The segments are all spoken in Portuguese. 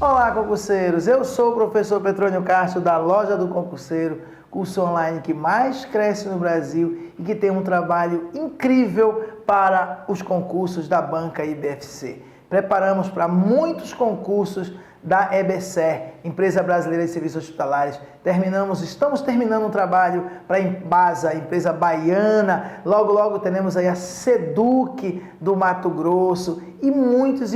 Olá, concurseiros! Eu sou o professor Petrônio Castro da Loja do Concurseiro, curso online que mais cresce no Brasil e que tem um trabalho incrível para os concursos da banca IBFC. Preparamos para muitos concursos da EBSER, Empresa Brasileira de Serviços Hospitalares. Estamos terminando um trabalho para a Embasa, empresa baiana. Logo teremos aí a SEDUC do Mato Grosso e muitos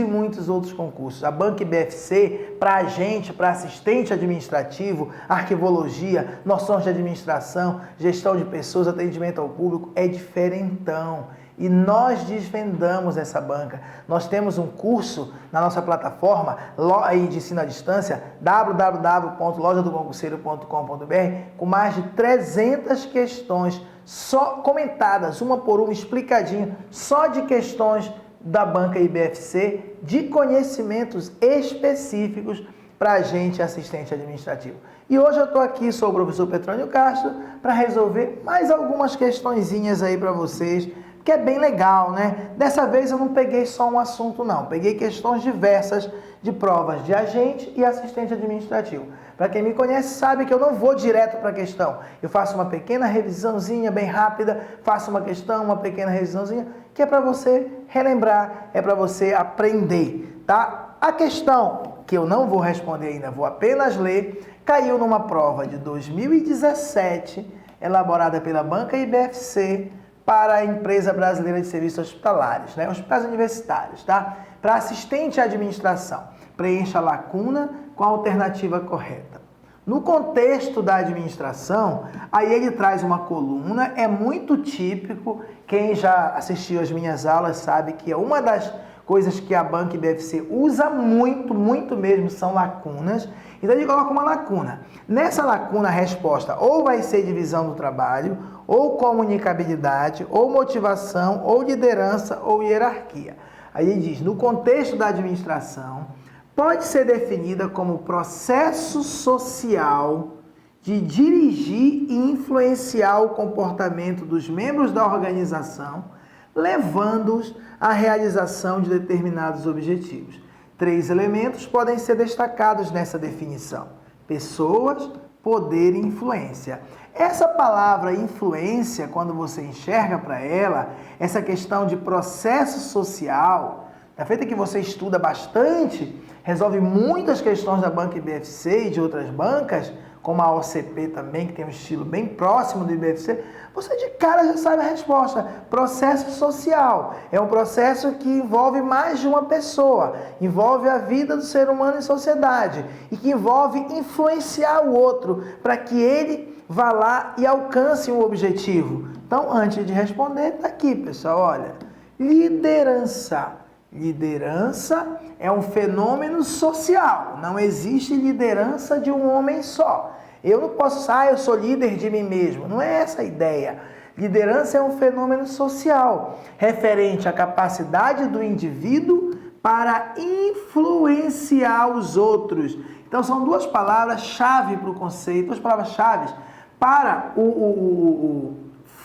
outros concursos. A banca IBFC, para a gente, para assistente administrativo, arquivologia, noções de administração, gestão de pessoas, atendimento ao público, é diferentão. E nós desvendamos essa banca. Nós temos um curso na nossa plataforma de ensino à distância, www.lojadoconcurseiro.com.br, com mais de 300 questões só comentadas, uma por uma, explicadinho, só de questões da banca IBFC, de conhecimentos específicos para a gente, assistente administrativo. E hoje eu estou aqui, sou o professor Petrônio Castro, para resolver mais algumas questõezinhas aí para vocês, que é bem legal, né? Dessa vez eu não peguei só um assunto, não. Peguei questões diversas de provas de agente e assistente administrativo. Para quem me conhece sabe que eu não vou direto para a questão. Eu faço uma pequena revisãozinha bem rápida, faço uma questão, uma pequena revisãozinha, que é para você relembrar, é para você aprender, tá? A questão, que eu não vou responder ainda, vou apenas ler, caiu numa prova de 2017, elaborada pela banca IBFC, para a Empresa Brasileira de Serviços Hospitalares, né? Hospitais universitários, tá? Para assistente de administração. Preencha a lacuna com a alternativa correta. No contexto da administração, aí ele traz uma coluna, é muito típico, quem já assistiu às minhas aulas sabe que é uma das coisas que a banca IBFC usa muito mesmo, são lacunas. Então ele coloca uma lacuna. Nessa lacuna a resposta ou vai ser divisão do trabalho, ou comunicabilidade, ou motivação, ou liderança, ou hierarquia. Aí ele diz, no contexto da administração, pode ser definida como processo social de dirigir e influenciar o comportamento dos membros da organização, levando-os à realização de determinados objetivos. 3 elementos podem ser destacados nessa definição: pessoas, poder e influência. Essa palavra influência, quando você enxerga para ela, essa questão de processo social, da feita que você estuda bastante, resolve muitas questões da banca IBFC e de outras bancas, como a OCP também, que tem um estilo bem próximo do IBFC, você de cara já sabe a resposta. Processo social. É um processo que envolve mais de uma pessoa, envolve a vida do ser humano em sociedade e que envolve influenciar o outro para que ele vá lá e alcance um objetivo. Então, antes de responder, está aqui, pessoal, olha. Liderança. Liderança é um fenômeno social. Não existe liderança de um homem só. Eu não posso, eu sou líder de mim mesmo. Não é essa a ideia. Liderança é um fenômeno social, referente à capacidade do indivíduo para influenciar os outros. Então, são duas palavras-chave para o conceito, duas palavras-chave para o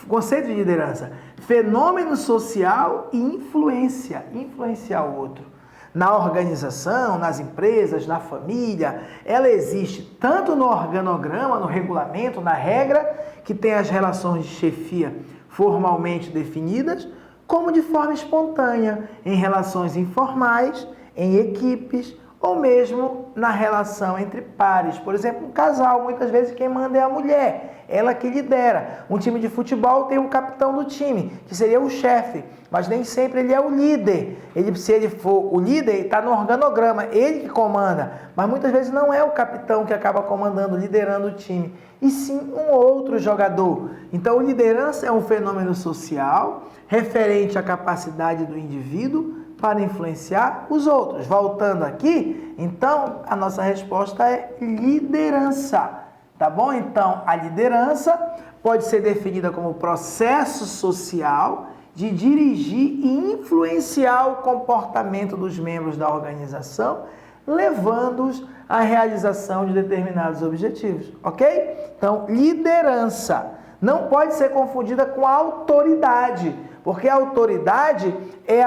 conceito de liderança. Fenômeno social e influência, influenciar o outro. Na organização, nas empresas, na família, ela existe tanto no organograma, no regulamento, na regra, que tem as relações de chefia formalmente definidas, como de forma espontânea, em relações informais, em equipes, ou mesmo na relação entre pares. Por exemplo, um casal, muitas vezes quem manda é a mulher, ela que lidera. Um time de futebol tem um capitão do time, que seria o chefe, mas nem sempre ele é o líder. Se ele for o líder, está no organograma, ele que comanda, mas muitas vezes não é o capitão que acaba comandando, liderando o time, e sim um outro jogador. Então, liderança é um fenômeno social, referente à capacidade do indivíduo para influenciar os outros. Voltando aqui, então, a nossa resposta é liderança. Tá bom? Então, a liderança pode ser definida como processo social de dirigir e influenciar o comportamento dos membros da organização, levando-os à realização de determinados objetivos. Ok? Então, liderança não pode ser confundida com autoridade, porque a autoridade é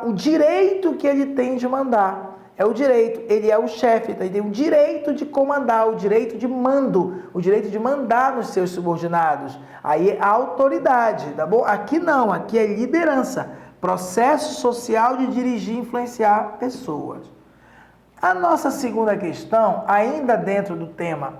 o direito que ele tem de mandar. é o direito, ele é o chefe, ele tem o direito de comandar, o direito de mando, o direito de mandar nos seus subordinados. Aí é a autoridade, tá bom? Aqui não, aqui é liderança, processo social de dirigir e influenciar pessoas. A nossa segunda questão, ainda dentro do tema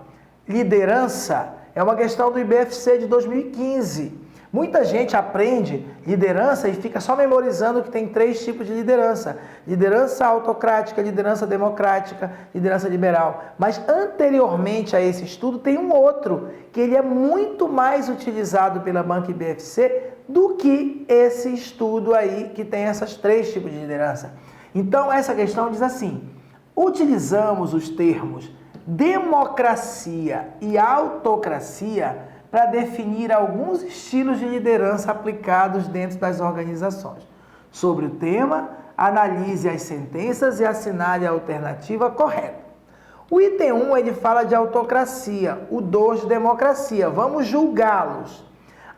liderança, é uma questão do IBFC de 2015. Muita gente aprende liderança e fica só memorizando que tem 3 tipos de liderança. Liderança autocrática, liderança democrática, liderança liberal. Mas anteriormente a esse estudo tem um outro, que ele é muito mais utilizado pela banca IBFC do que esse estudo aí que tem esses 3 tipos de liderança. Então essa questão diz assim: utilizamos os termos democracia e autocracia para definir alguns estilos de liderança aplicados dentro das organizações. Sobre o tema, analise as sentenças e assinale a alternativa correta. O item 1 ele fala de autocracia, o 2 de democracia. Vamos julgá-los.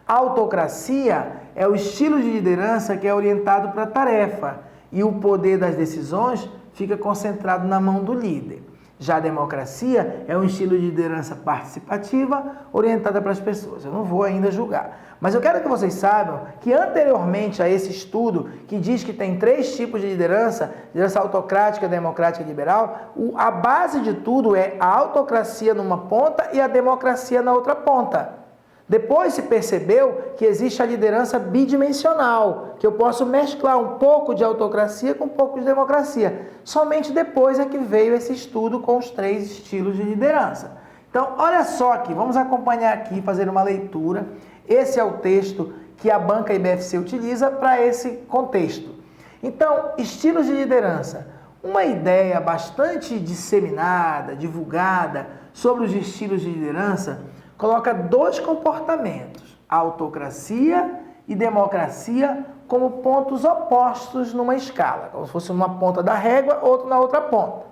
Autocracia é o estilo de liderança que é orientado para a tarefa e o poder das decisões fica concentrado na mão do líder. Já a democracia é um estilo de liderança participativa orientada para as pessoas. Eu não vou ainda julgar. Mas eu quero que vocês saibam que anteriormente a esse estudo, que diz que tem 3 tipos de liderança, liderança autocrática, democrática e liberal, a base de tudo é a autocracia numa ponta e a democracia na outra ponta. Depois se percebeu que existe a liderança bidimensional, que eu posso mesclar um pouco de autocracia com um pouco de democracia. Somente depois é que veio esse estudo com os 3 estilos de liderança. Então, olha só aqui, vamos acompanhar aqui, fazer uma leitura. Esse é o texto que a banca IBFC utiliza para esse contexto. Então, estilos de liderança. Uma ideia bastante disseminada, divulgada sobre os estilos de liderança coloca 2 comportamentos, autocracia e democracia, como pontos opostos numa escala, como se fosse uma ponta da régua, outro na outra ponta.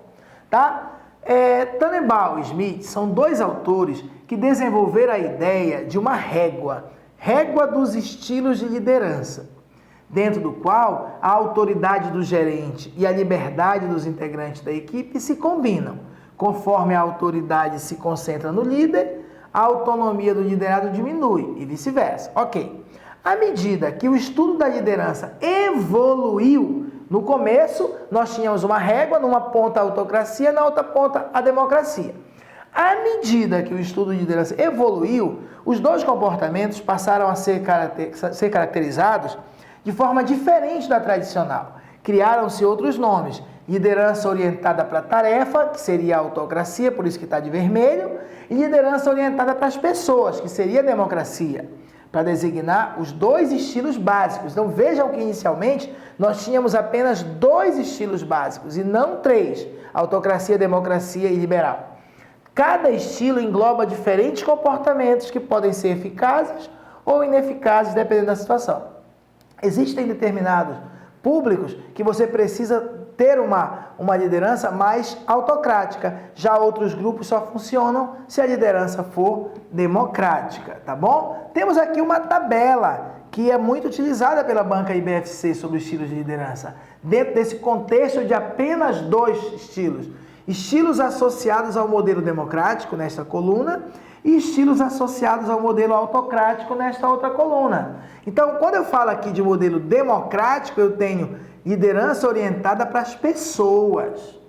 Tá? Tannenbaum e Smith são 2 autores que desenvolveram a ideia de uma régua dos estilos de liderança, dentro do qual a autoridade do gerente e a liberdade dos integrantes da equipe se combinam. Conforme a autoridade se concentra no líder, a autonomia do liderado diminui e vice-versa. Ok. À medida que o estudo da liderança evoluiu, no começo nós tínhamos uma régua, numa ponta a autocracia, na outra ponta a democracia. À medida que o estudo de liderança evoluiu, os 2 comportamentos passaram a ser caracterizados de forma diferente da tradicional. Criaram-se outros nomes. Liderança orientada para a tarefa, que seria a autocracia, por isso que está de vermelho, e liderança orientada para as pessoas, que seria a democracia, para designar os 2 estilos básicos. Então vejam que inicialmente nós tínhamos apenas 2 estilos básicos e não 3, autocracia, democracia e liberal. Cada estilo engloba diferentes comportamentos que podem ser eficazes ou ineficazes, dependendo da situação. Existem determinados públicos que você precisa ter uma liderança mais autocrática. Já outros grupos só funcionam se a liderança for democrática, tá bom? Temos aqui uma tabela que é muito utilizada pela banca IBFC sobre estilos de liderança. Dentro desse contexto de apenas 2 estilos. Estilos associados ao modelo democrático, nesta coluna, e estilos associados ao modelo autocrático, nesta outra coluna. Então, quando eu falo aqui de modelo democrático, eu tenho liderança orientada para as pessoas,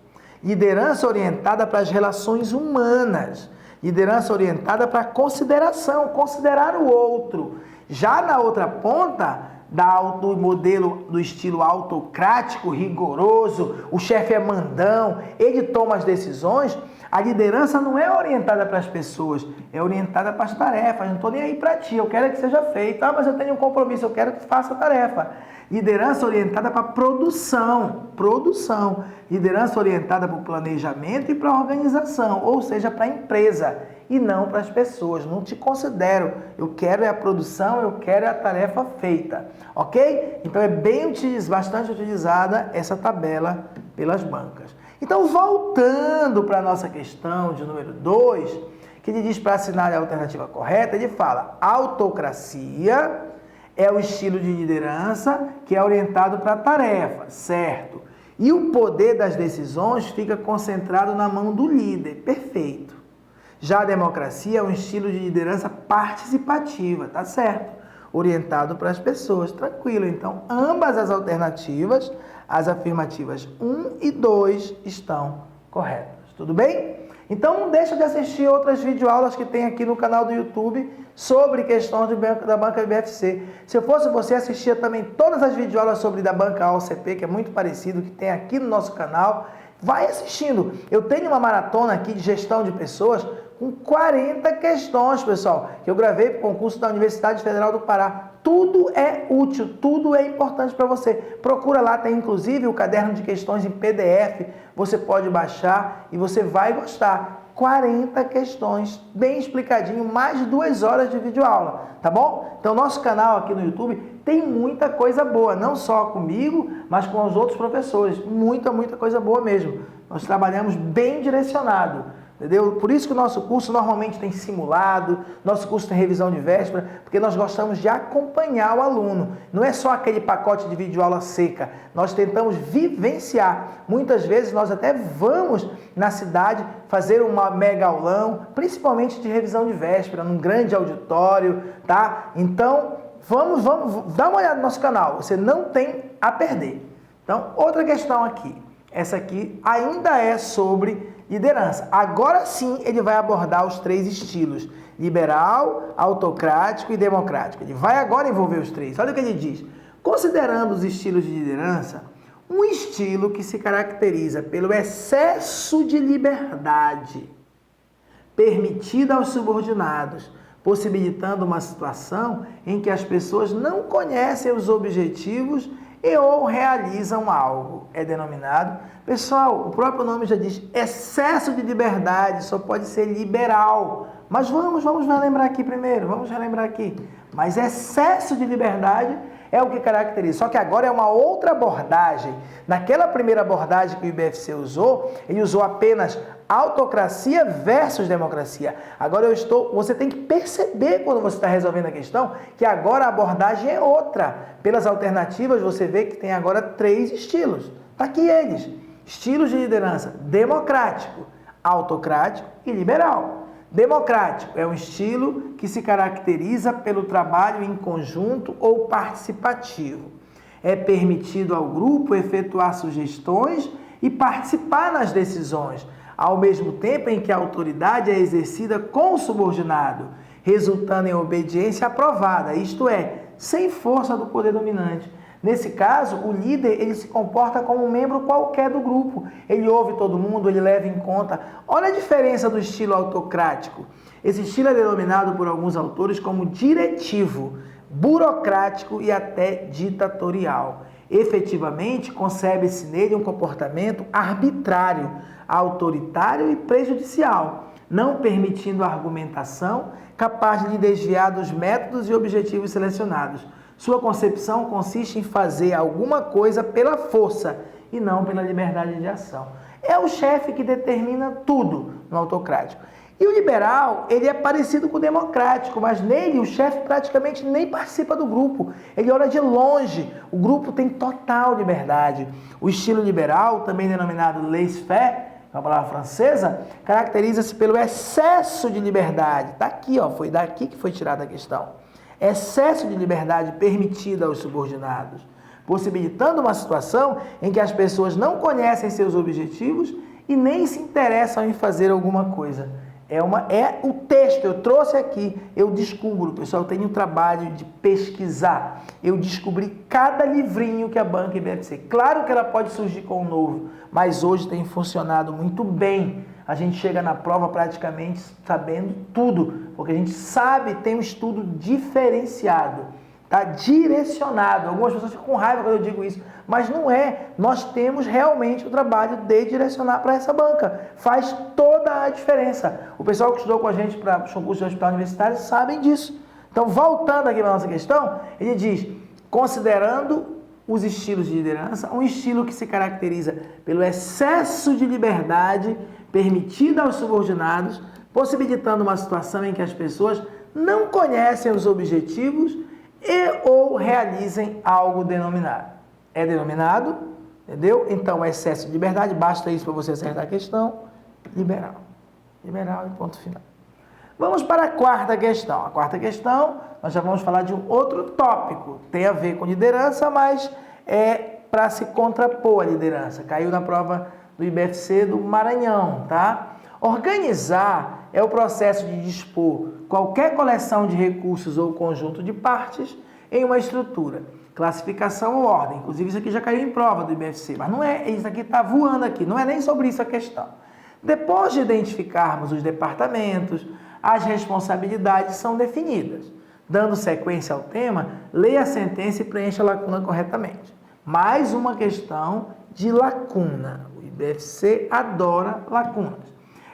liderança orientada para as relações humanas, liderança orientada para a consideração, considerar o outro. Já na outra ponta, do modelo do estilo autocrático, rigoroso, o chefe é mandão, ele toma as decisões, a liderança não é orientada para as pessoas, é orientada para as tarefas. Não estou nem aí para ti, eu quero que seja feito. Ah, mas eu tenho um compromisso, eu quero que faça a tarefa. Liderança orientada para produção. Liderança orientada para o planejamento e para a organização, ou seja, para a empresa e não para as pessoas. Não te considero, eu quero é a produção, eu quero é a tarefa feita, ok? Então é bastante utilizada essa tabela pelas bancas. Então, voltando para a nossa questão de número 2, que ele diz para assinar a alternativa correta, ele fala: autocracia é o estilo de liderança que é orientado para a tarefa, certo? E o poder das decisões fica concentrado na mão do líder. Perfeito. Já a democracia é um estilo de liderança participativa, tá certo? Orientado para as pessoas, tranquilo. Então, ambas as alternativas, as afirmativas 1 e 2, estão corretas. Tudo bem? Então, não deixa de assistir outras videoaulas que tem aqui no canal do YouTube sobre questões da banca IBFC. Se eu fosse você, assistia também todas as videoaulas sobre da banca AOCP, que é muito parecido, que tem aqui no nosso canal. Vai assistindo. Eu tenho uma maratona aqui de gestão de pessoas com 40 questões, pessoal, que eu gravei para o concurso da Universidade Federal do Pará. Tudo é útil, tudo é importante para você. Procura lá, tem inclusive o caderno de questões em PDF, você pode baixar e você vai gostar. 40 questões, bem explicadinho, mais de 2 horas de videoaula, tá bom? Então, nosso canal aqui no YouTube tem muita coisa boa, não só comigo, mas com os outros professores. Muita coisa boa mesmo. Nós trabalhamos bem direcionado. Entendeu? Por isso que o nosso curso normalmente tem simulado, nosso curso tem revisão de véspera, porque nós gostamos de acompanhar o aluno. Não é só aquele pacote de videoaula seca, nós tentamos vivenciar. Muitas vezes nós até vamos na cidade fazer uma mega aulão, principalmente de revisão de véspera, num grande auditório, tá? Então, vamos dar uma olhada no nosso canal, você não tem a perder. Então, outra questão aqui, essa aqui ainda é sobre liderança. Agora sim ele vai abordar os 3 estilos: liberal, autocrático e democrático. Ele vai agora envolver os 3. Olha o que ele diz. Considerando os estilos de liderança, um estilo que se caracteriza pelo excesso de liberdade permitida aos subordinados, possibilitando uma situação em que as pessoas não conhecem os objetivos e ou realizam algo. É denominado, pessoal, o próprio nome já diz, excesso de liberdade, só pode ser liberal. Mas vamos relembrar aqui primeiro, Mas excesso de liberdade é o que caracteriza. Só que agora é uma outra abordagem. Naquela primeira abordagem que o IBFC usou, ele usou apenas autocracia versus democracia. Agora você tem que perceber quando você está resolvendo a questão que agora a abordagem é outra. Pelas alternativas você vê que tem agora 3 estilos. Está aqui eles. Estilos de liderança: democrático, autocrático e liberal. Democrático é um estilo que se caracteriza pelo trabalho em conjunto ou participativo. É permitido ao grupo efetuar sugestões e participar nas decisões, ao mesmo tempo em que a autoridade é exercida com o subordinado, resultando em obediência aprovada, isto é, sem força do poder dominante. Nesse caso, o líder ele se comporta como um membro qualquer do grupo. Ele ouve todo mundo, ele leva em conta. Olha a diferença do estilo autocrático. Esse estilo é denominado por alguns autores como diretivo, burocrático e até ditatorial. Efetivamente, concebe-se nele um comportamento arbitrário, autoritário e prejudicial, não permitindo a argumentação capaz de lhe desviar dos métodos e objetivos selecionados. Sua concepção consiste em fazer alguma coisa pela força e não pela liberdade de ação. É o chefe que determina tudo no autocrático. E o liberal, ele é parecido com o democrático, mas nele o chefe praticamente nem participa do grupo. Ele olha de longe, o grupo tem total liberdade. O estilo liberal, também denominado laissez-faire, uma palavra francesa, caracteriza-se pelo excesso de liberdade. Está aqui, foi daqui que foi tirada a questão. Excesso de liberdade permitida aos subordinados, possibilitando uma situação em que as pessoas não conhecem seus objetivos e nem se interessam em fazer alguma coisa. É o texto, eu trouxe aqui, eu descubro, pessoal, eu tenho um trabalho de pesquisar, eu descobri cada livrinho que a banca IBFC. Claro que ela pode surgir com um novo, mas hoje tem funcionado muito bem. A gente chega na prova praticamente sabendo tudo, porque a gente sabe, tem um estudo diferenciado, tá? Direcionado. Algumas pessoas ficam com raiva quando eu digo isso, mas não é. Nós temos realmente o trabalho de direcionar para essa banca. Faz toda a diferença. O pessoal que estudou com a gente para o concurso de hospital universitário sabem disso. Então, voltando aqui para a nossa questão, ele diz, considerando os estilos de liderança, um estilo que se caracteriza pelo excesso de liberdade permitida aos subordinados, possibilitando uma situação em que as pessoas não conhecem os objetivos e ou realizem algo denominado. É denominado Entendeu? Então, excesso de liberdade, basta isso para você acertar a questão. Liberal. Liberal e ponto final. Vamos para a quarta questão. A quarta questão, nós já vamos falar de um outro tópico. Tem a ver com liderança, mas é para se contrapor à liderança. Caiu na prova do IBFC do Maranhão, tá? Organizar é o processo de dispor qualquer coleção de recursos ou conjunto de partes em uma estrutura. Classificação ou ordem. Inclusive, isso aqui já caiu em prova do IBFC, mas não é, isso aqui está voando aqui, não é nem sobre isso a questão. Depois de identificarmos os departamentos, as responsabilidades são definidas. Dando sequência ao tema, leia a sentença e preencha a lacuna corretamente. Mais uma questão de lacuna. O IBFC adora lacunas.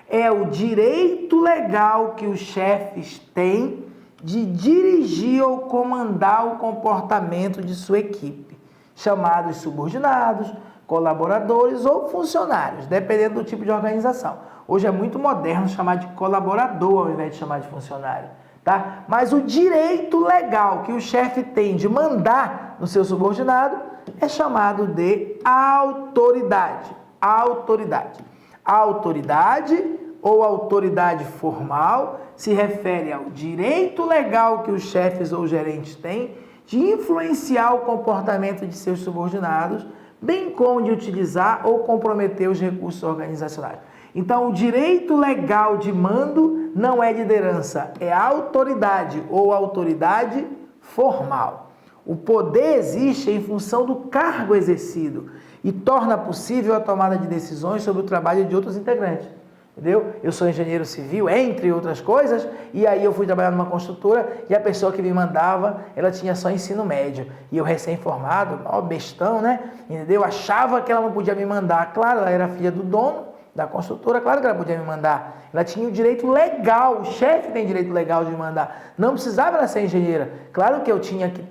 É o direito legal que os chefes têm de dirigir ou comandar o comportamento de sua equipe, chamados subordinados, colaboradores ou funcionários, dependendo do tipo de organização. Hoje é muito moderno chamar de colaborador ao invés de chamar de funcionário, tá? Mas o direito legal que o chefe tem de mandar no seu subordinado é chamado de autoridade. Autoridade. A autoridade ou autoridade formal se refere ao direito legal que os chefes ou gerentes têm de influenciar o comportamento de seus subordinados, bem como de utilizar ou comprometer os recursos organizacionais. Então, o direito legal de mando não é liderança, é autoridade ou autoridade formal. O poder existe em função do cargo exercido e torna possível a tomada de decisões sobre o trabalho de outros integrantes. Entendeu? Eu sou engenheiro civil, entre outras coisas, e aí eu fui trabalhar numa construtora e a pessoa que me mandava, ela tinha só ensino médio. E eu recém-formado, ó, bestão, né? Entendeu? Achava que ela não podia me mandar. Claro, ela era filha do dono da construtora, claro que ela podia me mandar. Ela tinha o direito legal, o chefe tem direito legal de me mandar. Não precisava ela ser engenheira. Claro que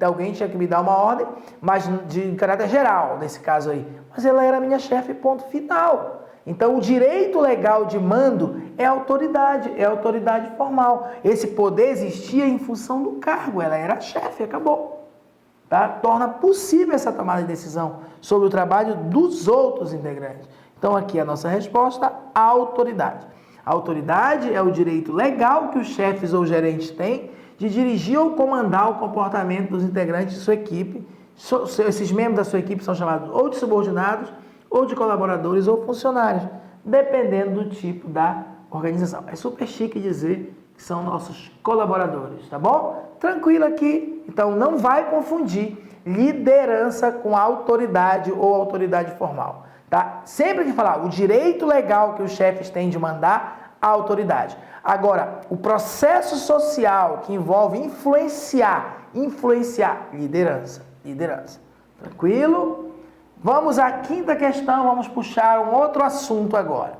alguém tinha que me dar uma ordem, mas de caráter geral, nesse caso aí. Mas ela era minha chefe, ponto final. Então, o direito legal de mando é autoridade formal. Esse poder existia em função do cargo, ela era chefe, acabou. Tá? Torna possível essa tomada de decisão sobre o trabalho dos outros integrantes. Então, aqui a nossa resposta, a autoridade. A autoridade é o direito legal que os chefes ou gerentes têm de dirigir ou comandar o comportamento dos integrantes de sua equipe. Esses membros da sua equipe são chamados ou de subordinados, ou de colaboradores ou funcionários, dependendo do tipo da organização. É super chique dizer que são nossos colaboradores, tá bom? Tranquilo aqui. Então, não vai confundir liderança com autoridade ou autoridade formal, tá? Sempre que falar o direito legal que os chefes têm de mandar, a autoridade. Agora, o processo social que envolve influenciar, liderança. Tranquilo? Vamos à quinta questão, vamos puxar um outro assunto agora,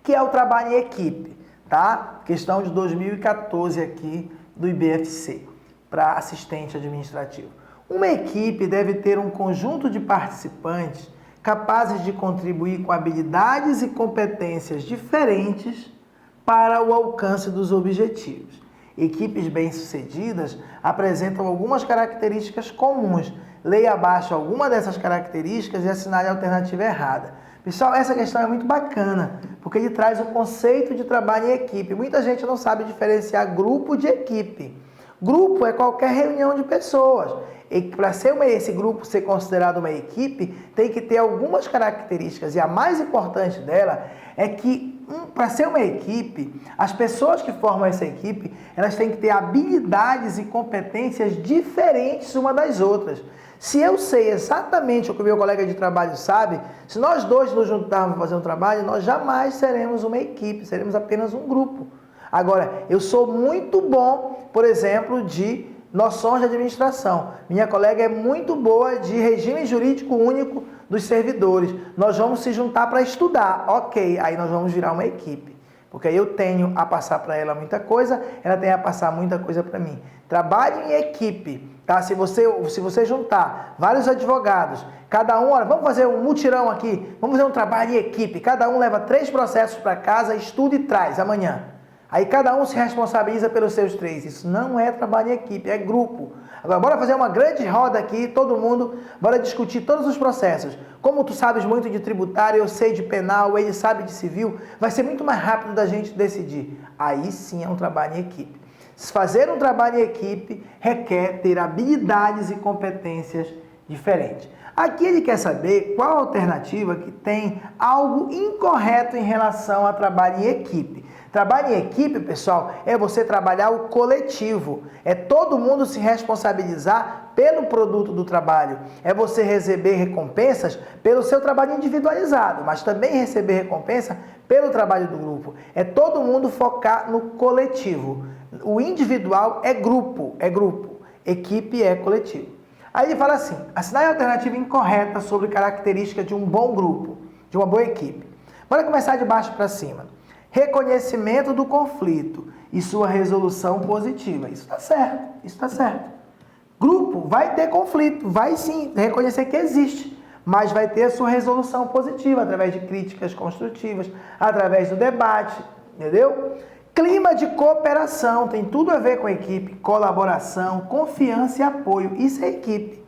que é o trabalho em equipe, tá? Questão de 2014 aqui do IBFC, para assistente administrativo. Uma equipe deve ter um conjunto de participantes capazes de contribuir com habilidades e competências diferentes para o alcance dos objetivos. Equipes bem-sucedidas apresentam algumas características comuns. Leia abaixo alguma dessas características e assinale a alternativa errada. Pessoal, essa questão é muito bacana, porque ele traz o conceito de trabalho em equipe. Muita gente não sabe diferenciar grupo de equipe. Grupo é qualquer reunião de pessoas. E para esse grupo ser considerado uma equipe, tem que ter algumas características. E a mais importante dela é que, para ser uma equipe, as pessoas que formam essa equipe, elas têm que ter habilidades e competências diferentes uma das outras. Se eu sei exatamente o que o meu colega de trabalho sabe, se nós dois nos juntarmos para fazer um trabalho, nós jamais seremos uma equipe, seremos apenas um grupo. Agora, eu sou muito bom, por exemplo, de noções de administração. Minha colega é muito boa de regime jurídico único dos servidores. Nós vamos se juntar para estudar. Ok, aí nós vamos virar uma equipe. Porque aí eu tenho a passar para ela muita coisa, ela tem a passar muita coisa para mim. Trabalhe em equipe, tá? Se você juntar vários advogados, cada um, olha, vamos fazer um mutirão aqui, vamos fazer um trabalho em equipe, cada um leva 3 processos para casa, estuda e traz amanhã. Aí cada um se responsabiliza pelos seus 3. Isso não é trabalho em equipe, é grupo. Agora, bora fazer uma grande roda aqui, todo mundo, bora discutir todos os processos. Como tu sabes muito de tributário, eu sei de penal, ele sabe de civil, vai ser muito mais rápido da gente decidir. Aí sim é um trabalho em equipe. Fazer um trabalho em equipe requer ter habilidades e competências diferentes. Aqui ele quer saber qual a alternativa que tem algo incorreto em relação a trabalho em equipe. Trabalho em equipe, pessoal, é você trabalhar o coletivo. É todo mundo se responsabilizar pelo produto do trabalho. É você receber recompensas pelo seu trabalho individualizado, mas também receber recompensa pelo trabalho do grupo. É todo mundo focar no coletivo. O individual é grupo. Equipe é coletivo. Aí ele fala assim, assinale a alternativa incorreta sobre característica de um bom grupo, de uma boa equipe. Bora começar de baixo para cima. Reconhecimento do conflito e sua resolução positiva. Isso está certo. Grupo vai ter conflito, vai sim reconhecer que existe, mas vai ter a sua resolução positiva, através de críticas construtivas, através do debate, entendeu? Clima de cooperação, tem tudo a ver com equipe, colaboração, confiança e apoio, isso é equipe.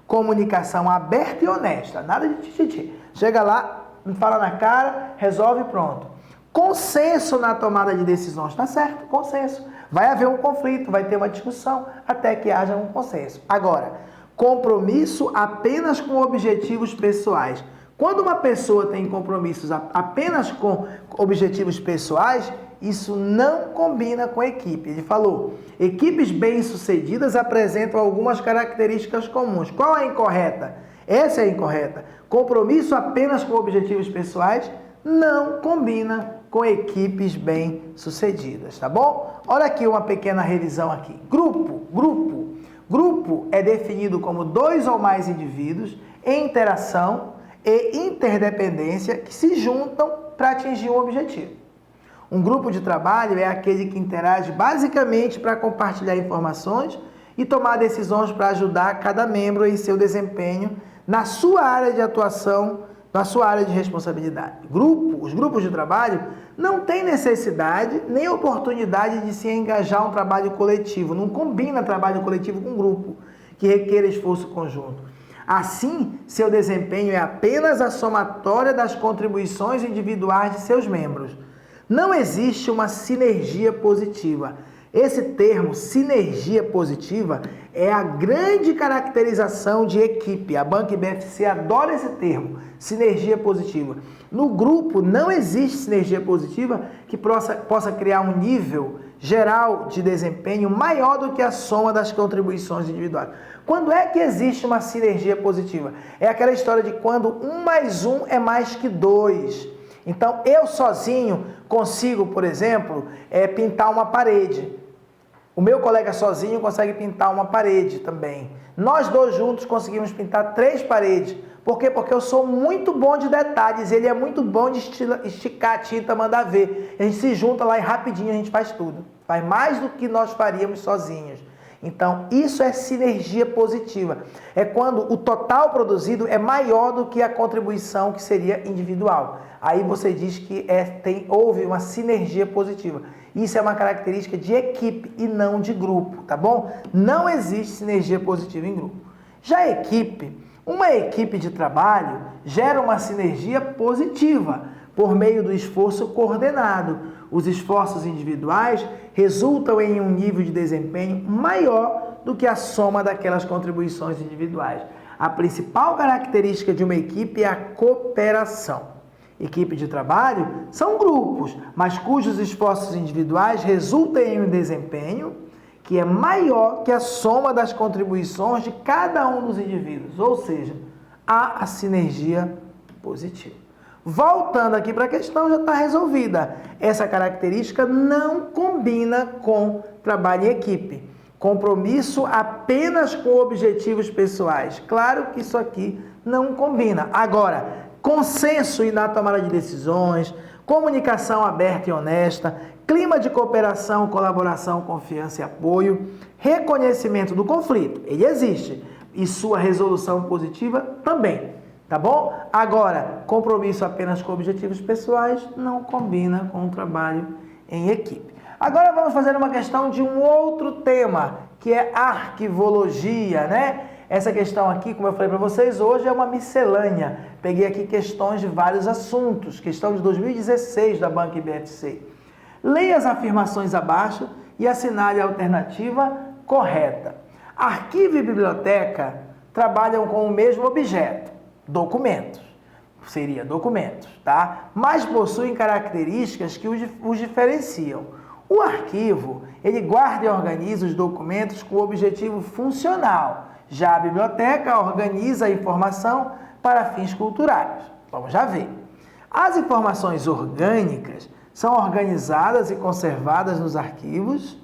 Comunicação aberta e honesta, nada de tititi. Chega lá, fala na cara, resolve e pronto. Consenso na tomada de decisões, está certo, consenso. Vai haver um conflito, vai ter uma discussão, até que haja um consenso. Agora, compromisso apenas com objetivos pessoais. Quando uma pessoa tem compromissos apenas com objetivos pessoais, isso não combina com a equipe. Ele falou, equipes bem-sucedidas apresentam algumas características comuns. Qual é a incorreta? Essa é a incorreta. Compromisso apenas com objetivos pessoais não combina com equipes bem-sucedidas, tá bom? Olha aqui uma pequena revisão aqui. Grupo é definido como 2 ou mais indivíduos em interação e interdependência que se juntam para atingir um objetivo. Um grupo de trabalho é aquele que interage basicamente para compartilhar informações e tomar decisões para ajudar cada membro em seu desempenho na sua área de atuação, na sua área de responsabilidade. Os grupos de trabalho não têm necessidade nem oportunidade de se engajar em um trabalho coletivo. Não combina trabalho coletivo com grupo, que requer esforço conjunto. Assim, seu desempenho é apenas a somatória das contribuições individuais de seus membros. Não existe uma sinergia positiva. Esse termo, sinergia positiva, é a grande caracterização de equipe. A Banca IBFC adora esse termo, sinergia positiva. No grupo não existe sinergia positiva que possa criar um nível geral de desempenho maior do que a soma das contribuições individuais. Quando é que existe uma sinergia positiva? É aquela história de quando 1 mais 1 é mais que 2. Então, eu sozinho consigo, por exemplo, pintar uma parede. O meu colega sozinho consegue pintar uma parede também. Nós dois juntos conseguimos pintar 3 paredes. Por quê? Porque eu sou muito bom de detalhes, ele é muito bom de esticar a tinta, mandar ver. A gente se junta lá e rapidinho a gente faz tudo. Faz mais do que nós faríamos sozinhos. Então, isso é sinergia positiva. É quando o total produzido é maior do que a contribuição que seria individual. Aí você diz que houve uma sinergia positiva. Isso é uma característica de equipe e não de grupo, tá bom? Não existe sinergia positiva em grupo. Já a equipe, uma equipe de trabalho gera uma sinergia positiva por meio do esforço coordenado. Os esforços individuais resultam em um nível de desempenho maior do que a soma daquelas contribuições individuais. A principal característica de uma equipe é a cooperação. Equipe de trabalho são grupos, mas cujos esforços individuais resultam em um desempenho que é maior que a soma das contribuições de cada um dos indivíduos. Ou seja, há a sinergia positiva. Voltando aqui para a questão, já está resolvida. Essa característica não combina com trabalho em equipe. Compromisso apenas com objetivos pessoais. Claro que isso aqui não combina. Agora, consenso e na tomada de decisões, comunicação aberta e honesta, clima de cooperação, colaboração, confiança e apoio, reconhecimento do conflito, ele existe, e sua resolução positiva também, tá bom? Agora, compromisso apenas com objetivos pessoais não combina com o trabalho em equipe. Agora vamos fazer uma questão de um outro tema, que é arquivologia, né? Essa questão aqui, como eu falei para vocês, hoje é uma miscelânea. Peguei aqui questões de vários assuntos, questão de 2016 da Banca IBFC. Leia as afirmações abaixo e assinale a alternativa correta. Arquivo e biblioteca trabalham com o mesmo objeto, documentos. Seria documentos, tá? Mas possuem características que os diferenciam. O arquivo, ele guarda e organiza os documentos com objetivo funcional. Já a biblioteca organiza a informação para fins culturais. Vamos já ver. As informações orgânicas são organizadas e conservadas nos arquivos,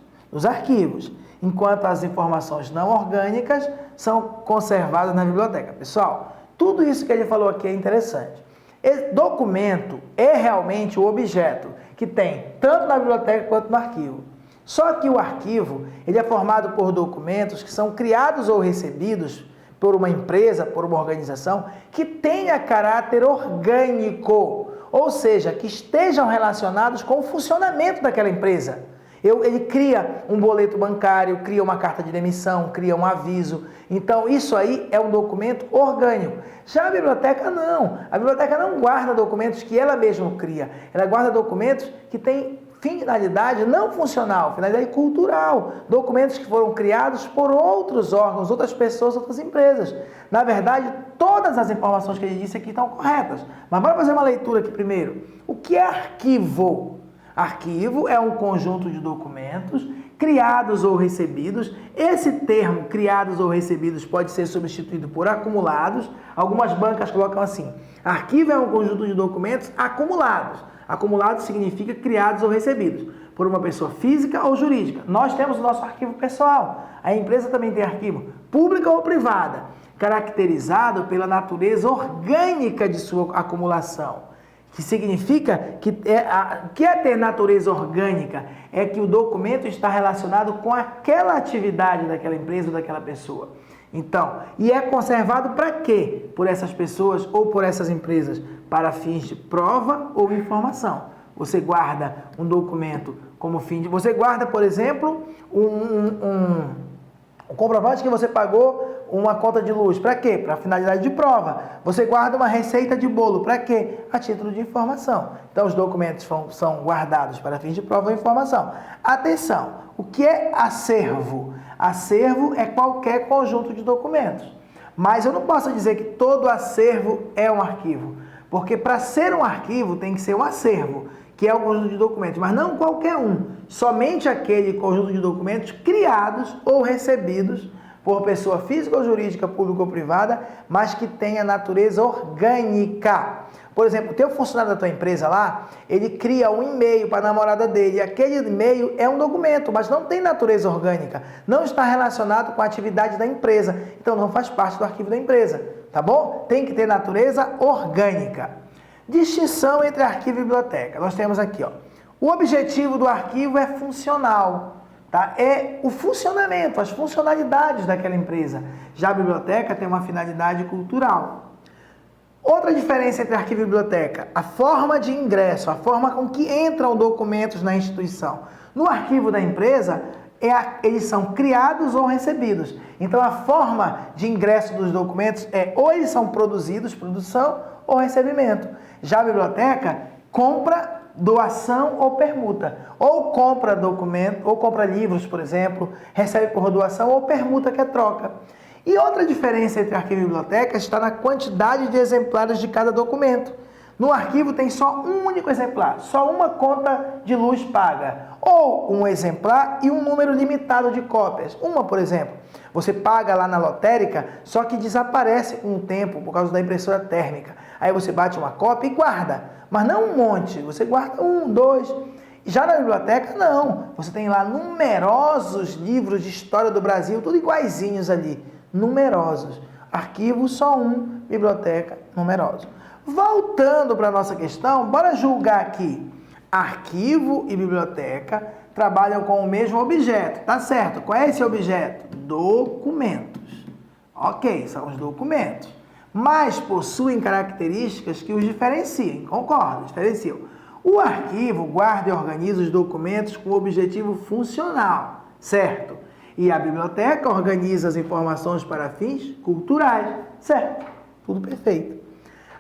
enquanto as informações não orgânicas são conservadas na biblioteca. Pessoal, tudo isso que ele falou aqui é interessante. Esse documento é realmente o objeto que tem tanto na biblioteca quanto no arquivo. Só que o arquivo, ele é formado por documentos que são criados ou recebidos por uma empresa, por uma organização, que tenha caráter orgânico, ou seja, que estejam relacionados com o funcionamento daquela empresa. Ele cria um boleto bancário, cria uma carta de demissão, cria um aviso. Então, isso aí é um documento orgânico. Já a biblioteca não. A biblioteca não guarda documentos que ela mesma cria. Ela guarda documentos que têm finalidade não funcional, finalidade cultural. Documentos que foram criados por outros órgãos, outras pessoas, outras empresas. Na verdade, todas as informações que ele disse aqui estão corretas. Mas vamos fazer uma leitura aqui primeiro. O que é arquivo? Arquivo é um conjunto de documentos criados ou recebidos. Esse termo, criados ou recebidos, pode ser substituído por acumulados. Algumas bancas colocam assim: arquivo é um conjunto de documentos acumulados. Acumulados significa criados ou recebidos por uma pessoa física ou jurídica. Nós temos o nosso arquivo pessoal. A empresa também tem arquivo, pública ou privada, caracterizado pela natureza orgânica de sua acumulação. Que significa que é ter natureza orgânica, é que o documento está relacionado com aquela atividade daquela empresa ou daquela pessoa. Então, e é conservado para quê? Por essas pessoas ou por essas empresas? Para fins de prova ou informação. Você guarda um documento como fim de... Você guarda, por exemplo, um comprovante que você pagou uma conta de luz. Para quê? Para finalidade de prova. Você guarda uma receita de bolo. Para quê? A título de informação. Então, os documentos são guardados para fins de prova ou informação. Atenção! O que é acervo? Acervo é qualquer conjunto de documentos. Mas eu não posso dizer que todo acervo é um arquivo. Porque para ser um arquivo tem que ser um acervo, que é um conjunto de documentos, mas não qualquer um. Somente aquele conjunto de documentos criados ou recebidos por pessoa física ou jurídica, pública ou privada, mas que tenha natureza orgânica. Por exemplo, o teu funcionário da tua empresa lá, ele cria um e-mail para a namorada dele, e aquele e-mail é um documento, mas não tem natureza orgânica, não está relacionado com a atividade da empresa, então não faz parte do arquivo da empresa, tá bom? Tem que ter natureza orgânica. Distinção entre arquivo e biblioteca. Nós temos aqui, ó, o objetivo do arquivo é funcional. Tá? É o funcionamento, as funcionalidades daquela empresa. Já a biblioteca tem uma finalidade cultural. Outra diferença entre arquivo e biblioteca, a forma de ingresso, a forma com que entram documentos na instituição. No arquivo da empresa, eles são criados ou recebidos. Então, a forma de ingresso dos documentos é ou eles são produzidos, produção, ou recebimento. Já a biblioteca, compra, doação ou permuta. Ou compra documento, ou compra livros, por exemplo, recebe por doação ou permuta, que é troca. E outra diferença entre arquivo e biblioteca está na quantidade de exemplares de cada documento. No arquivo tem só um único exemplar, só uma conta de luz paga, ou um exemplar e um número limitado de cópias. Uma, por exemplo, você paga lá na lotérica, só que desaparece com o tempo por causa da impressora térmica. Aí você bate uma cópia e guarda, mas não um monte, você guarda 1, 2. Já na biblioteca, não. Você tem lá numerosos livros de história do Brasil, tudo iguaizinhos ali, numerosos. Arquivo só um, biblioteca numeroso. Voltando para a nossa questão, bora julgar aqui. Arquivo e biblioteca trabalham com o mesmo objeto, tá certo? Qual é esse objeto? Documentos. Ok, são os documentos. Mas possuem características que os diferenciam, concordo, diferenciam. O arquivo guarda e organiza os documentos com objetivo funcional, certo? E a biblioteca organiza as informações para fins culturais, certo? Tudo perfeito.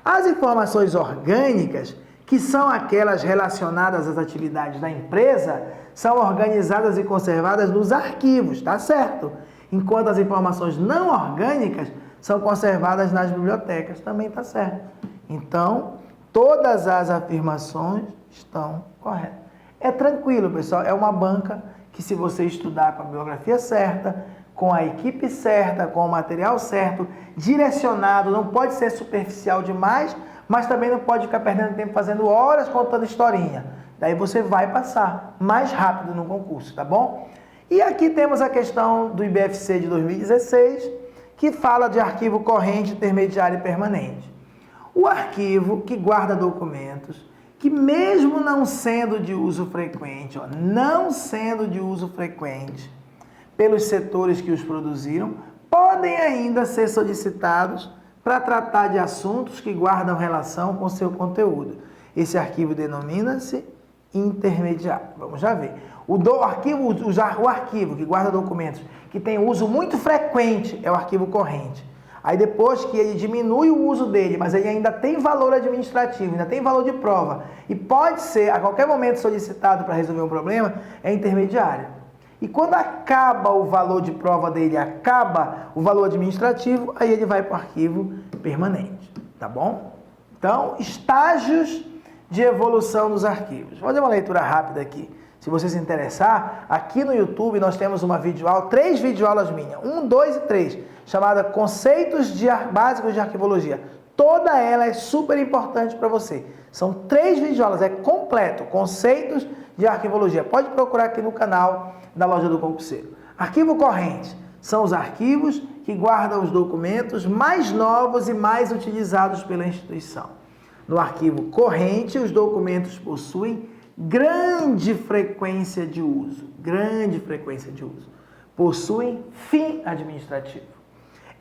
As informações orgânicas, que são aquelas relacionadas às atividades da empresa, são organizadas e conservadas nos arquivos, tá certo? Enquanto as informações não orgânicas são conservadas nas bibliotecas, também tá certo. Então, todas as afirmações estão corretas. É tranquilo, pessoal, é uma banca que, se você estudar com a bibliografia certa, com a equipe certa, com o material certo, direcionado, não pode ser superficial demais, mas também não pode ficar perdendo tempo fazendo horas contando historinha. Daí você vai passar mais rápido no concurso, tá bom? E aqui temos a questão do IBFC de 2016, que fala de arquivo corrente, intermediário e permanente. O arquivo que guarda documentos, que mesmo não sendo de uso frequente, não sendo de uso frequente pelos setores que os produziram, podem ainda ser solicitados para tratar de assuntos que guardam relação com seu conteúdo. Esse arquivo denomina-se intermediário. Vamos já ver. O arquivo que guarda documentos que tem uso muito frequente é o arquivo corrente. Aí depois que ele diminui o uso dele, mas ele ainda tem valor administrativo, ainda tem valor de prova, e pode ser a qualquer momento solicitado para resolver um problema, é intermediário. E quando acaba o valor de prova dele, acaba o valor administrativo, aí ele vai para o arquivo permanente, tá bom? Então, estágios de evolução dos arquivos. Vou fazer uma leitura rápida aqui. Se você se interessar, aqui no YouTube nós temos uma videoaula, 3 videoaulas minhas, 1, 2 e 3, chamada Conceitos Básicos de Arquivologia. Toda ela é super importante para você. São 3 videoaulas, é completo, Conceitos de Arquivologia. Pode procurar aqui no canal da Loja do Concurseiro. Arquivo corrente são os arquivos que guardam os documentos mais novos e mais utilizados pela instituição. No arquivo corrente, os documentos possuem grande frequência de uso. Possuem fim administrativo.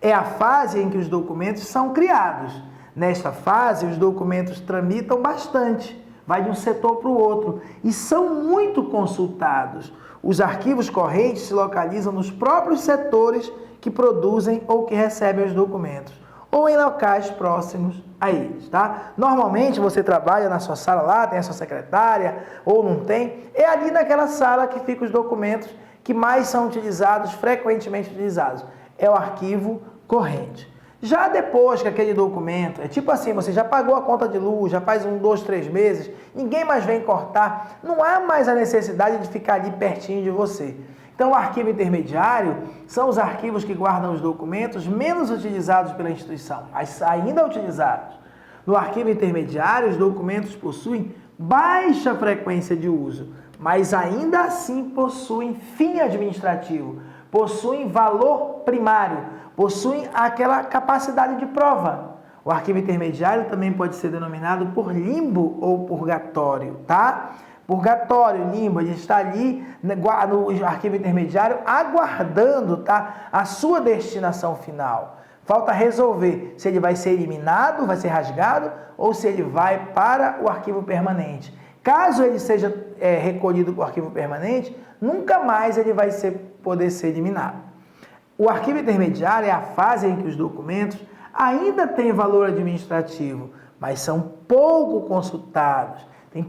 É a fase em que os documentos são criados. Nesta fase, os documentos tramitam bastante, vai de um setor para o outro e são muito consultados. Os arquivos correntes se localizam nos próprios setores que produzem ou que recebem os documentos, ou em locais próximos a eles, tá? Normalmente você trabalha na sua sala lá, tem a sua secretária, ou não tem, é ali naquela sala que ficam os documentos que mais são utilizados, frequentemente utilizados. É o arquivo corrente. Já depois que aquele documento, é tipo assim, você já pagou a conta de luz, já faz 1, 2, 3 meses, ninguém mais vem cortar, não há mais a necessidade de ficar ali pertinho de você. Então, o arquivo intermediário são os arquivos que guardam os documentos menos utilizados pela instituição, mas ainda utilizados. No arquivo intermediário, os documentos possuem baixa frequência de uso, mas ainda assim possuem fim administrativo, possuem valor primário, possuem aquela capacidade de prova. O arquivo intermediário também pode ser denominado por limbo ou purgatório, tá? Purgatório, limbo, ele está ali no arquivo intermediário aguardando, tá, a sua destinação final. Falta resolver se ele vai ser eliminado, vai ser rasgado, ou se ele vai para o arquivo permanente. Caso ele seja recolhido para o arquivo permanente, nunca mais ele vai poder ser eliminado. O arquivo intermediário é a fase em que os documentos ainda têm valor administrativo, mas são pouco consultados, tem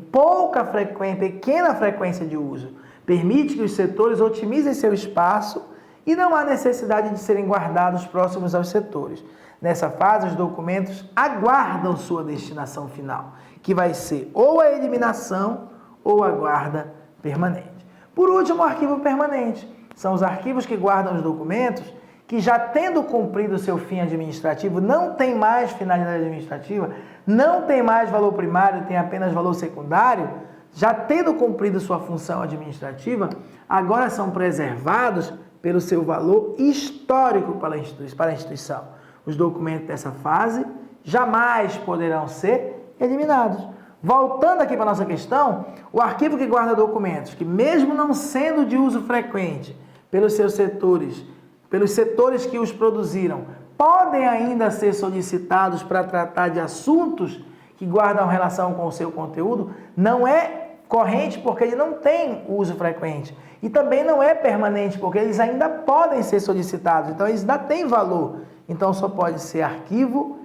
pequena frequência de uso, permite que os setores otimizem seu espaço e não há necessidade de serem guardados próximos aos setores. Nessa fase, os documentos aguardam sua destinação final, que vai ser ou a eliminação ou a guarda permanente. Por último, o arquivo permanente. São os arquivos que guardam os documentos que, já tendo cumprido seu fim administrativo, não tem mais finalidade administrativa, não tem mais valor primário, tem apenas valor secundário, já tendo cumprido sua função administrativa, agora são preservados pelo seu valor histórico para a instituição. Os documentos dessa fase jamais poderão ser eliminados. Voltando aqui para a nossa questão, o arquivo que guarda documentos, que mesmo não sendo de uso frequente pelos seus setores, pelos setores que os produziram, podem ainda ser solicitados para tratar de assuntos que guardam relação com o seu conteúdo, não é corrente porque ele não tem uso frequente. E também não é permanente porque eles ainda podem ser solicitados. Então, eles ainda têm valor. Então, só pode ser arquivo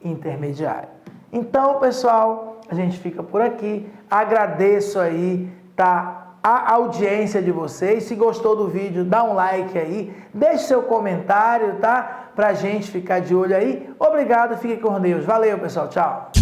intermediário. Então, pessoal, a gente fica por aqui. Agradeço aí, tá? A audiência de vocês. Se gostou do vídeo, dá um like aí. Deixe seu comentário, tá? Pra gente ficar de olho aí. Obrigado, fique com Deus. Valeu, pessoal. Tchau.